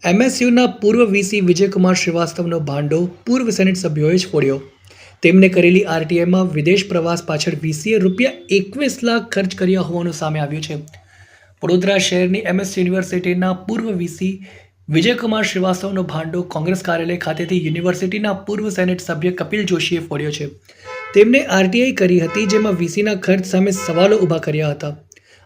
એમએસયુના પૂર્વ વીસી વિજયકુમાર શ્રીવાસ્તવનો ભાંડો પૂર્વ સેનેટ સભ્યોએ જ ફોડ્યો. તેમને કરેલી આરટીઆઈમાં વિદેશ પ્રવાસ પાછળ વીસીએ ₹21 લાખ ખર્ચ કર્યા હોવાનું સામે આવ્યું છે. વડોદરા શહેરની એમએસ યુનિવર્સિટીના પૂર્વ વીસી વિજયકુમાર શ્રીવાસ્તવનો ભાંડો કોંગ્રેસ કાર્યાલય ખાતેથી યુનિવર્સિટીના પૂર્વ સેનેટ સભ્ય કપિલ જોશીએ ફોડ્યો છે. તેમને આરટીઆઈ કરી હતી, જેમાં વીસીના ખર્ચ સામે સવાલો ઊભા કર્યા હતા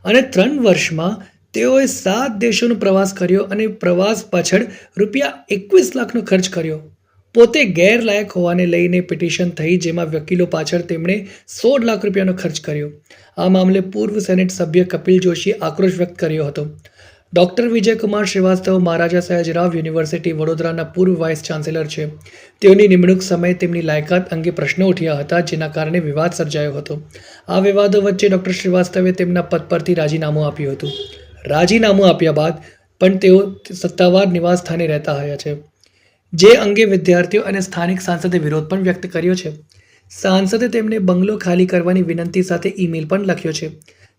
અને 3 વર્ષમાં તેઓએ 7 દેશોનો પ્રવાસ કર્યો અને પ્રવાસ પાછળ ₹21 લાખનો ખર્ચ કર્યો. પોતે ગેરલાયક હોવાને લઈને પિટિશન થઈ, જેમાં વકીલો પાછળ તેમણે ₹16 લાખનો ખર્ચ કર્યો. આ મામલે પૂર્વ સેનેટ સભ્ય કપિલ જોશીએ આક્રોશ વ્યક્ત કર્યો હતો. ડોક્ટર વિજયકુમાર શ્રીવાસ્તવ મહારાજા સયાજીરાવ યુનિવર્સિટી વડોદરાના પૂર્વ વાઇસ ચાન્સેલર છે. તેઓની નિમણૂક સમયે તેમની લાયકાત અંગે પ્રશ્નો ઉઠ્યા હતા, જેના કારણે વિવાદ સર્જાયો હતો. આ વિવાદો વચ્ચે ડોક્ટર શ્રીવાસ્તવે તેમના પદ પરથી રાજીનામું આપ્યું હતું. રાજીનામું આપ્યા બાદ પણ તેઓ સત્તાવાર નિવાસ સ્થાને રહેતા રહ્યા છે, જે અંગે વિદ્યાર્થીઓ અને સ્થાનિક સાંસદે વિરોધ પણ વ્યક્ત કર્યો છે. સાંસદે તેમને બંગલો ખાલી કરવાની વિનંતી સાથે ઈમેલ પણ લખ્યો છે.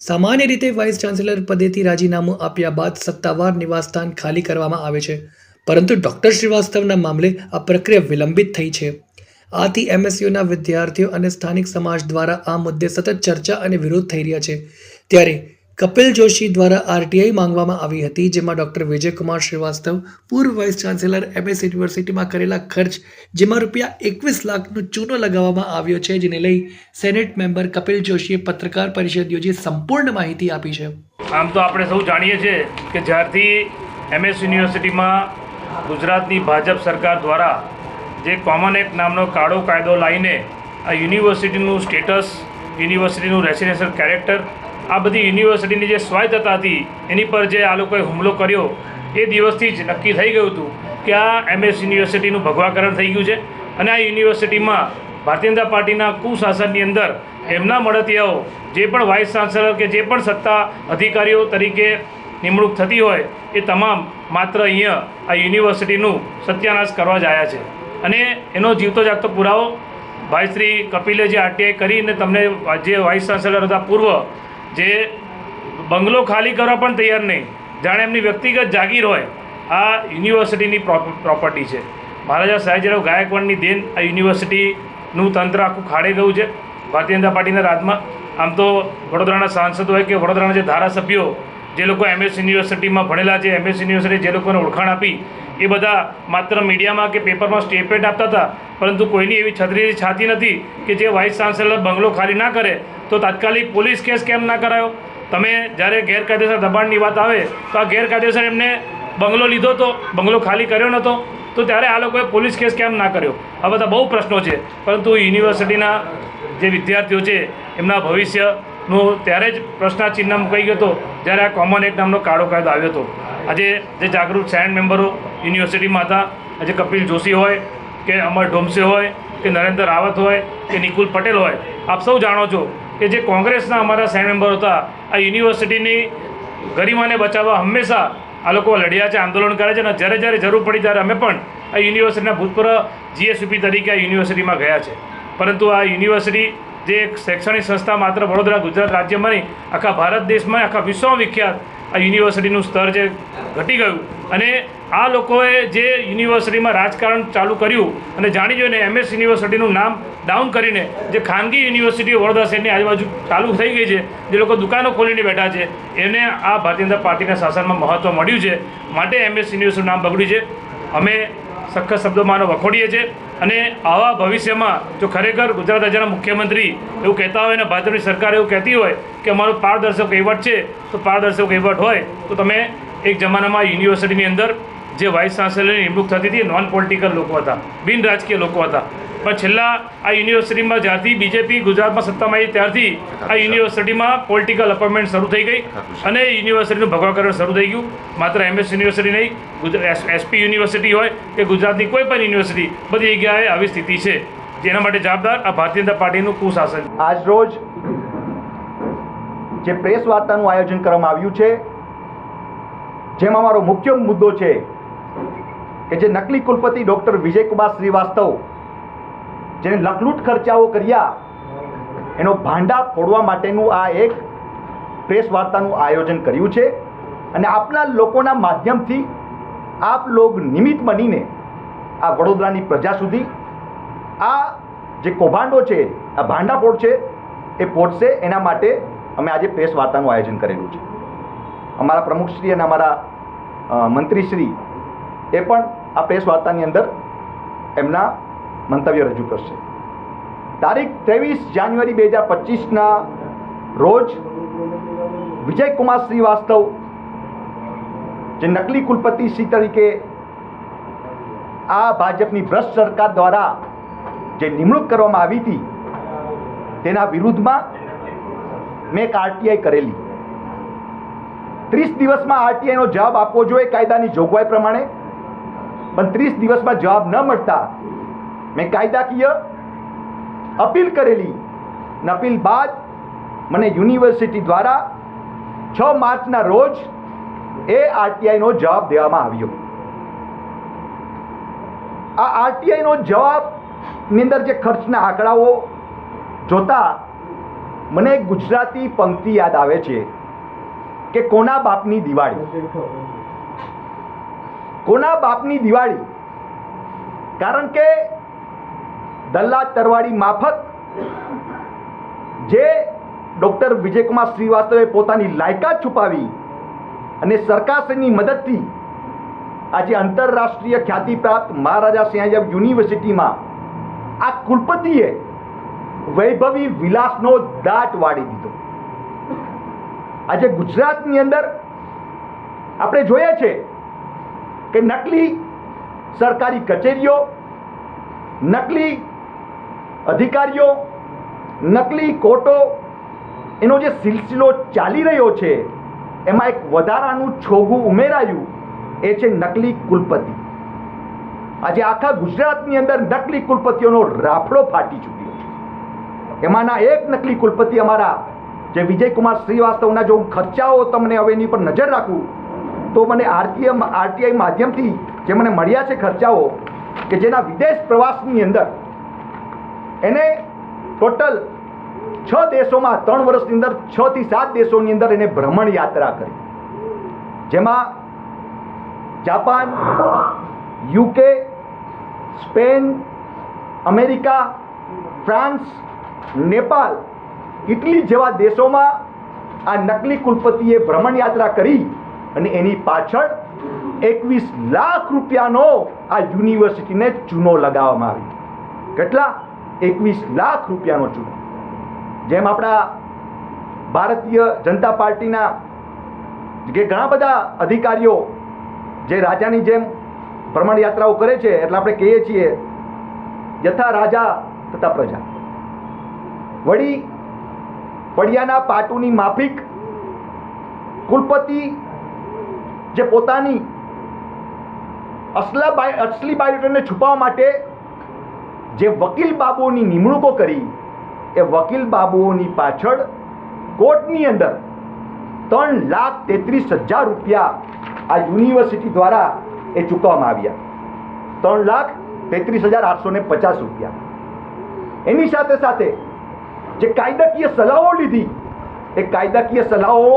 સામાન્ય રીતે વાઇસ ચાન્સેલર પદેથી રાજીનામું આપ્યા બાદ સત્તાવાર નિવાસસ્થાન ખાલી કરવામાં આવે છે, પરંતુ ડોક્ટર શ્રીવાસ્તવના મામલે આ પ્રક્રિયા વિલંબિત થઈ છે. આથી એમએસયુના વિદ્યાર્થીઓ અને સ્થાનિક સમાજ દ્વારા આ મુદ્દે સતત ચર્ચા અને વિરોધ થઈ રહ્યા છે. ત્યારે કપિલ જોશી દ્વારા આરટીઆઈ માંગવામાં આવી હતી, જેમાં ડોક્ટર વિજયકુમાર શ્રીવાસ્તવ પૂર્વ વાઇસ ચાન્સેલર એમએસ યુનિવર્સિટીમાં કરેલા ખર્ચ, જેમાં ₹21 લાખનો ચૂનો લગાવવામાં આવ્યો છે, જેને લઈ સેનેટ મેમ્બર કપિલ જોશીએ પત્રકાર પરિષદ યોજી સંપૂર્ણ માહિતી આપી છે. આમ તો આપણે સૌ જાણીએ છીએ કે જ્યારથી એમએસ યુનિવર્સિટીમાં ગુજરાતની ભાજપ સરકાર દ્વારા જે કોમન એક્ટ નામનો કાળો કાયદો લાવીને આ યુનિવર્સિટીનું સ્ટેટસ, યુનિવર્સિટીનું રેસિડેન્શિયલ કેરેક્ટર, આ બધી યુનિવર્સિટીની જે સ્વાયત્તતા હતી એની પર જે આ લોકોએ હુમલો કર્યો, એ દિવસથી જ નક્કી થઈ ગયું હતું કે આ એમએસ યુનિવર્સિટીનું ભગવાકરણ થઈ ગયું છે અને આ યુનિવર્સિટીમાં ભારતીય જનતા પાર્ટીના કુશાસનની અંદર એમના મળતિયાઓ જે પણ વાઇસ ચાન્સેલર કે જે પણ સત્તા અધિકારીઓ તરીકે નિમણૂક થતી હોય એ તમામ માત્ર અહીંયા આ યુનિવર્સિટીનું સત્યાનાશ કરવા જ આવ્યા છે. અને એનો જીવતો જાગતો પુરાવો ભાઈ શ્રી કપિલે જે આરટીઆઈ કરીને તમને જે વાઇસ ચાન્સેલર હતા પૂર્વ, જે બંગલો ખાલી કરવા પણ તૈયાર નહીં, જાણે એમની વ્યક્તિગત જાગીર હોય, આ યુનિવર્સિટીની પ્રોપર્ટી છે. મહારાજા સયાજીરાવ ગાયકવાડની દેન આ યુનિવર્સિટીનું તંત્ર આખું ખાડે ગયું છે ભારતીય જનતા પાર્ટીના રાજમાં. આમ તો વડોદરાના સાંસદ હોય કે વડોદરાના જે ધારાસભ્યો, જે લોકો એમએસ યુનિવર્સિટીમાં ભણેલા છે, એમએસ યુનિવર્સિટી જે લોકોને ઓળખાણ આપી, એ બધા માત્ર મીડિયામાં કે પેપરમાં સ્ટેટમેન્ટ આપતા હતા, પરંતુ કોઈની એવી છત્રી છાતી નથી કે જે વાઇસ ચાન્સેલર બંગલો ખાલી ના કરે તો તાત્કાલિક પોલીસ કેસ કેમ ના કરાયો? તમે જ્યારે ગેરકાયદેસર દબાણની વાત આવે તો આ ગેરકાયદેસર એમને બંગલો લીધો હતો, બંગલો ખાલી કર્યો નહોતો, તો ત્યારે આ લોકોએ પોલીસ કેસ કેમ ના કર્યો? આ બધા બહુ પ્રશ્નો છે, પરંતુ યુનિવર્સિટીના જે વિદ્યાર્થીઓ છે એમના ભવિષ્યનું ત્યારે જ પ્રશ્નાચિહ્ન મુકાઈ ગયો હતો જ્યારે આ કોમન એક્ટ નામનો કાળો કાયદો આવ્યો હતો. આજે જે જાગૃત સેનેટ મેમ્બરો યુનિવર્સિટીમાં હતા, આજે કપિલ જોશી હોય કે અમર ઢોમસે હોય કે નરેન્દ્ર રાવત હોય કે નિકુલ પટેલ હોય, આપ સૌ જાણો છો કે જે કોંગ્રેસના અમારા સેનેટ મેમ્બરો હતા, આ યુનિવર્સિટીની ગરિમાને બચાવવા હંમેશા આ લોકો લડ્યા છે, આંદોલન કરે છે અને જ્યારે જ્યારે જરૂર પડી ત્યારે અમે પણ આ યુનિવર્સિટીના ભૂતપૂર્વ જીએસયુપી તરીકે આ યુનિવર્સિટીમાં ગયા છે. પરંતુ આ યુનિવર્સિટી જે એક શૈક્ષણિક સંસ્થા માત્ર વડોદરા ગુજરાત રાજ્યમાં નહીં, આખા ભારત દેશમાં, આખા વિશ્વમાં વિખ્યાત આ યુનિવર્સિટીનું સ્તર જે ઘટી ગયું અને આ લોકોએ જે યુનિવર્સિટીમાં રાજકારણ ચાલુ કર્યું અને જાણી જોઈને એમએસ યુનિવર્સિટીનું નામ ડાઉન કરીને જે ખાનગી યુનિવર્સિટીઓ વડોદરા શહેરની આજુબાજુ ચાલુ થઈ ગઈ છે, જે લોકો દુકાનો ખોલીને બેઠા છે, એને આ ભારતીય જનતા પાર્ટીના શાસનમાં મહત્ત્વ મળ્યું છે, માટે એમએસ યુનિવર્સિટીનું નામ બગડ્યું છે. અમે સખત શબ્દોમાં વખોડીએ છીએ અને આવા ભવિષ્યમાં જો ખરેખર ગુજરાત રાજ્યના મુખ્યમંત્રી એવું કહેતા હોય અને ભાજપની સરકાર એવું કહેતી હોય કે અમારો પારદર્શક વહીવટ છે, તો પારદર્શક વહીવટ હોય તો તમે એક જમાનામાં યુનિવર્સિટીની અંદર જે વાઇસ ચાન્સેલરની નિમણૂક થતી હતી નોન પોલિટિકલ લોકો હતા, બિન રાજકીય લોકો હતા, પણ છેલ્લા આ યુનિવર્સિટીમાં જ્યારથી બીજેપી ગુજરાતમાં સત્તામાં આવી ત્યારથી આ યુનિવર્સિટીમાં પોલિટિકલ અપોઇન્ટમેન્ટ શરૂ થઈ ગઈ અને યુનિવર્સિટીનું ભગવાકરણ શરૂ થઈ ગયું. માત્ર એમએસ યુનિવર્સિટી નહીં, એસપી યુનિવર્સિટી હોય કે ગુજરાતની કોઈ પણ યુનિવર્સિટી, બધી જગ્યાએ આવી સ્થિતિ છે, જેના માટે જવાબદાર આ ભારતીય જનતા પાર્ટીનું કુશાસન. આજ રોજ જે પ્રેસ વાર્તાનું આયોજન કરવામાં આવ્યું છે, જેમાં મારો મુખ્ય મુદ્દો છે કે જે નકલી કુલપતિ ડૉક્ટર વિજયકુમાર શ્રીવાસ્તવ, જેને લખલૂટ ખર્ચાઓ કર્યા, એનો ભાંડા ફોડવા માટેનું આ એક પ્રેસ વાર્તાનું આયોજન કર્યું છે અને આપણા લોકોના માધ્યમથી આપ લોગ નિમિત્ત બનીને આ વડોદરાની પ્રજા સુધી આ જે કૌભાંડો છે, આ ભાંડાફોડ છે, એ પહોંચશે. એના માટે અમે આજે પ્રેસ વાર્તાનું આયોજન કરેલું છે. અમારા પ્રમુખશ્રી અને અમારા મંત્રીશ્રી એ પણ આ પ્રેસ વાર્તાની અંદર એમના મંતવ્ય રજૂ કરશે. તારીખ 23 જાન્યુઆરી 2025ના રોજ વિજયકુમાર શ્રીવાસ્તવ, જે નકલી કુલપતિ શ્રી તરીકે આ ભાજપની ભ્રષ્ટ સરકાર દ્વારા જે નિમણૂક કરવામાં આવી હતી, તેના વિરુદ્ધમાં મેં એક આરટીઆઈ કરેલી. 30 દિવસમાં આરટીઆઈનો જવાબ આપવો જોઈએ કાયદાની જોગવાઈ પ્રમાણે, પણ 30 દિવસમાં જવાબ ન મળતા મેં કાયદાકીય અપીલ કરેલી. અને અપીલ બાદ મને યુનિવર્સિટી દ્વારા 6 માર્ચના રોજ એ આરટીઆઈનો જવાબ દેવામાં આવ્યો. આ આરટીઆઈનો જવાબની અંદર જે ખર્ચના આંકડાઓ જોતા મને એક ગુજરાતી પંક્તિ યાદ આવે છે કે કોના બાપની દિવાળી, કોના બાપની દિવાળી. કારણ કે દલ્લા તરવાડી માફક જે ડૉક્ટર વિજયકુમાર શ્રીવાસ્તવે પોતાની લાયકાત છુપાવી અને સરકારશ્રીની મદદથી આજે આંતરરાષ્ટ્રીય ખ્યાતિ પ્રાપ્ત મહારાજા સયાજી યુનિવર્સિટીમાં આ કુલપતિએ વૈભવી વિલાસનો દાટ વાળી દીધો. આજે ગુજરાતની અંદર આપણે જોઈએ છે કે નકલી સરકારી કચેરીઓ, નકલી અધિકારીઓ, નકલી કોર્ટો, એનો જે સિલસિલો ચાલી રહ્યો છે, એમાં એક વધારાનું છોગું ઉમેરાયું, એ છે નકલી કુલપતિ. આજે આખા ગુજરાતની અંદર નકલી કુલપતિઓનો રાફડો ફાટી ચૂક્યો છે. એમાંના એક નકલી કુલપતિ અમારા જે વિજયકુમાર શ્રીવાસ્તવના જો હું ખર્ચાઓ તમને હવે એની પર નજર રાખું તો મને આરટીઆઈ માધ્યમથી જે મને મળ્યા છે ખર્ચાઓ, કે જેના વિદેશ પ્રવાસની અંદર એને ટોટલ 6 દેશોમાં 3 વર્ષની અંદર 6 થી 7 દેશોની અંદર એને ભ્રમણ યાત્રા કરી, જેમાં Japan, UK, Spain, America, France, Nepal, Italy જેવા દેશોમાં આ નકલી કુલપતિએ ભ્રમણ યાત્રા કરી અને એની પાછળ 21 લાખ રૂપિયાનો આ યુનિવર્સિટીને ચૂનો લગાવવામાં આવ્યો. કેટલા? 21 લાખ રૂપિયાનો ચૂનો. જેમ આપણા ભારતીય જનતા પાર્ટીના જે ઘણા બધા અધિકારીઓ જે રાજાની જેમ ભ્રમણ યાત્રાઓ કરે છે, એટલે આપણે કહીએ છીએ યથા રાજા તથા પ્રજા. વળી પડિયાના પાટુની માફિક કુલપતિ જે પોતાની અસલી બાયોડેટાને છુપાવવા માટે જે વકીલ બાબુઓની નિમણૂકો કરી, એ વકીલ બાબુઓની પાછળ કોર્ટની અંદર 3,33,000 રૂપિયા આ યુનિવર્સિટી દ્વારા એ ચૂકવવામાં આવ્યા. 3,33,850 રૂપિયા. એની સાથે સાથે જે કાયદાકીય સલાહો લીધી, એ કાયદાકીય સલાહો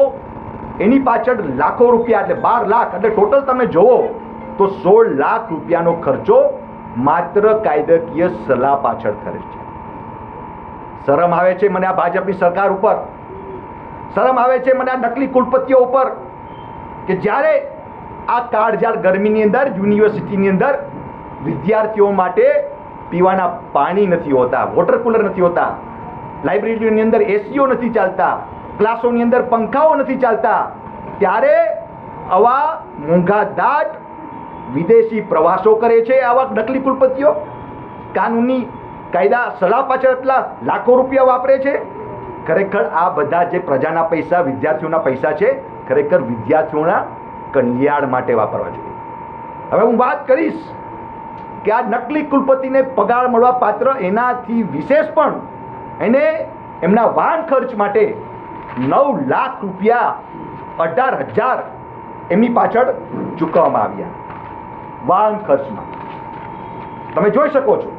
એની પાછળ લાખો રૂપિયા, એટલે 12 લાખ, એટલે ટોટલ તમે જોવો તો 16 લાખ રૂપિયાનો ખર્ચો માત્ર કાયદાકીય સલાહ પાછળ ખર્ચ છે. શરમ આવે છે મને આ ભાજપની સરકાર ઉપર, શરમ આવે છે મને આ નકલી કુલપતિઓ ઉપર, કે જ્યારે આ કાળઝાળ ગરમીની અંદર યુનિવર્સિટીની અંદર વિદ્યાર્થીઓ માટે પીવાના પાણી નથી હોતા, વોટર કુલર નથી હોતા, લાઇબ્રેરીની અંદર એસીઓ નથી ચાલતા, ક્લાસોની અંદર પંખાઓ નથી ચાલતા, ત્યારે આવા મોંઘાદાટ વિદેશી પ્રવાસો કરે છે આવા નકલી કુલપતિઓ. કાનૂની કાયદા સલાહ પાછળ એટલા લાખો રૂપિયા વાપરે છે. ખરેખર આ બધા જે પ્રજાના પૈસા, વિદ્યાર્થીઓના પૈસા છે, ખરેખર વિદ્યાર્થીઓના કલ્યાણ માટે વાપરવા જોઈએ. હવે હું વાત કરીશ કે આ નકલી કુલપતિને પગાર મળવા પાત્ર એનાથી વિશેષ પણ એને એમના વાહન ખર્ચ માટે 9 લાખ રૂપિયા 18,000 એમની પાછળ ચૂકવવામાં આવ્યા. વાહન ખર્ચમાં તમે જોઈ શકો છો,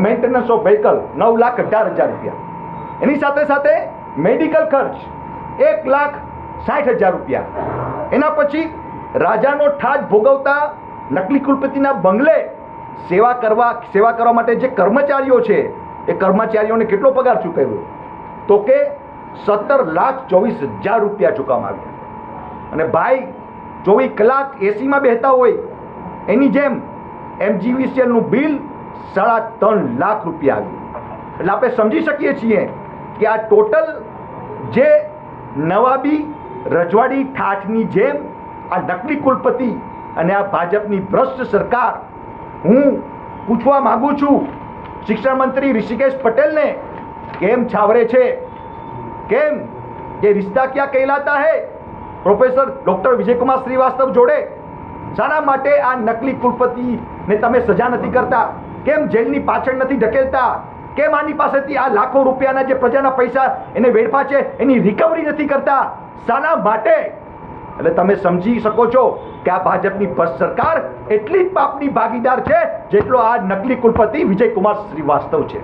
મેન્ટેનન્સ ઓફ વ્હીકલ 9,18,000 રૂપિયા. એની સાથે સાથે મેડિકલ ખર્ચ 1,60,000 રૂપિયા. એના પછી રાજાનો ઠાઠ ભોગવતા નકલી કુલપતિના બંગલે સેવા કરવા માટે જે કર્મચારીઓ છે એ કર્મચારીઓને કેટલો પગાર ચૂકવ્યો? તો કે 17,24,000 રૂપિયા ચૂકવવામાં આવ્યા. અને ભાઈ 24 કલાક એસીમાં બેસતા હોય એની જેમ MGVCLનું બિલ 3.5 લાખ રૂપિયા આવ્યું. એટલે આપણે સમજી શકીએ છીએ કે આ ટોટલ જે નવાબી રજવાડી ઠાઠની જેમ આ નકલી કુલપતિ અને આ ભાજપની ભ્રષ્ટ સરકાર, હું પૂછવા માગું છું શિક્ષણ મંત્રી ઋષિકેશ પટેલને, કેમ છાવરે છે? કેમ? ये रिश्ता क्या कहलाता है પ્રોફેસર ડૉક્ટર વિજયકુમાર શ્રીવાસ્તવ જોડે? શાના માટે આ નકલી કુલપતિને તમે સજા નથી કરતા? કેમ જેલની પાછળ નથી ઢકેલતા? કેમ આની પાસેથી આ લાખો રૂપિયાના જે પ્રજાના પૈસા એને વેડફા છે એની રિકવરી નથી કરતા? શાના માટે? એટલે તમે સમજી શકો છો કે આ ભાજપની ભ્રષ્ટ સરકાર એટલી જ પાપની ભાગીદાર છે જેટલો આ નકલી કુલપતિ વિજયકુમાર શ્રીવાસ્તવ છે.